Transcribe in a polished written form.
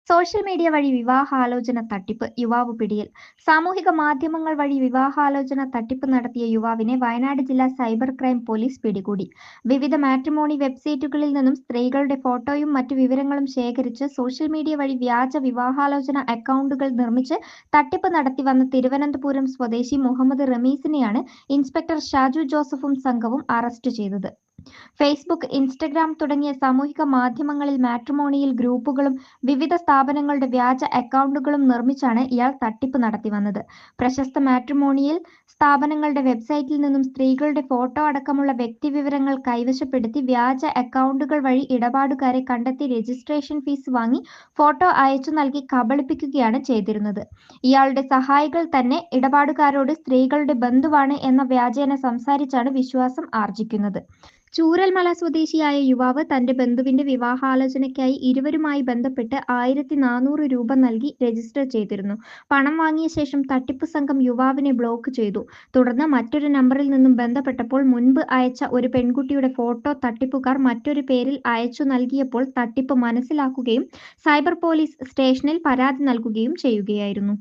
Social media വഴി വിവാഹാലോചന തട്ടിപ്പ്, യുവാവ് പിടിയിൽ. സാമൂഹിക മാധ്യമങ്ങൾ വഴി വിവാഹാലോചന തട്ടിപ്പ് നടത്തിയ യുവാവിനെ വയനാട് ജില്ലാ സൈബർ ക്രൈം പോലീസ് പിടികൂടി. വിവിധ മാട്രിമോണി വെബ്സൈറ്റുകളിൽ നിന്നും സ്ത്രീകളുടെ ഫോട്ടോയും മറ്റു വിവരങ്ങളും ശേഖരിച്ച് സോഷ്യൽ മീഡിയ വഴി വ്യാജ വിവാഹാലോചന അക്കൗണ്ടുകൾ നിർമ്മിച്ച് തട്ടിപ്പ് നടത്തിവന്ന തിരുവനന്തപുരം സ്വദേശി മുഹമ്മദ് റമീസിനെയാണ് ഇൻസ്പെക്ടർ ഷാജു ജോസഫും സംഘവും അറസ്റ്റ് ചെയ്തത്. ഫേസ്ബുക്ക്, ഇൻസ്റ്റഗ്രാം തുടങ്ങിയ സാമൂഹിക മാധ്യമങ്ങളിൽ മാട്രിമോണിയൽ ഗ്രൂപ്പുകളും വിവിധ സ്ഥാപനങ്ങളുടെ വ്യാജ അക്കൗണ്ടുകളും നിർമ്മിച്ചാണ് ഇയാൾ തട്ടിപ്പ് നടത്തിവന്നത്. പ്രശസ്ത മാട്രിമോണിയൽ സ്ഥാപനങ്ങളുടെ വെബ്സൈറ്റിൽ നിന്നും സ്ത്രീകളുടെ ഫോട്ടോ അടക്കമുള്ള വ്യക്തിവിവരങ്ങൾ കൈവശപ്പെടുത്തി വ്യാജ അക്കൗണ്ടുകൾ വഴി ഇടപാടുകാരെ കണ്ടെത്തി രജിസ്ട്രേഷൻ ഫീസ് വാങ്ങി ഫോട്ടോ അയച്ചു നൽകി കബളിപ്പിക്കുകയാണ് ചെയ്തിരുന്നത്. ഇയാളുടെ സഹായികൾ തന്നെ ഇടപാടുകാരോട് സ്ത്രീകളുടെ ബന്ധുവാണ് എന്ന വ്യാജേന സംസാരിച്ചാണ് വിശ്വാസം ആർജിക്കുന്നത്. ചൂരൽമല സ്വദേശിയായ യുവാവ് തന്റെ ബന്ധുവിന്റെ വിവാഹാലോചനയ്ക്കായി ഇരുവരുമായി ബന്ധപ്പെട്ട് 1400 രൂപ നൽകി രജിസ്റ്റർ ചെയ്തിരുന്നു. പണം വാങ്ങിയ ശേഷം തട്ടിപ്പ് സംഘം യുവാവിനെ ബ്ലോക്ക് ചെയ്തു. തുടർന്ന് മറ്റൊരു നമ്പറിൽ നിന്നും ബന്ധപ്പെട്ടപ്പോൾ മുൻപ് അയച്ച ഒരു പെൺകുട്ടിയുടെ ഫോട്ടോ തട്ടിപ്പുകാർ മറ്റൊരു പേരിൽ അയച്ചു നൽകിയപ്പോൾ തട്ടിപ്പ് മനസ്സിലാക്കുകയും സൈബർ പോലീസ് സ്റ്റേഷനിൽ പരാതി നൽകുകയും ചെയ്യുകയായിരുന്നു.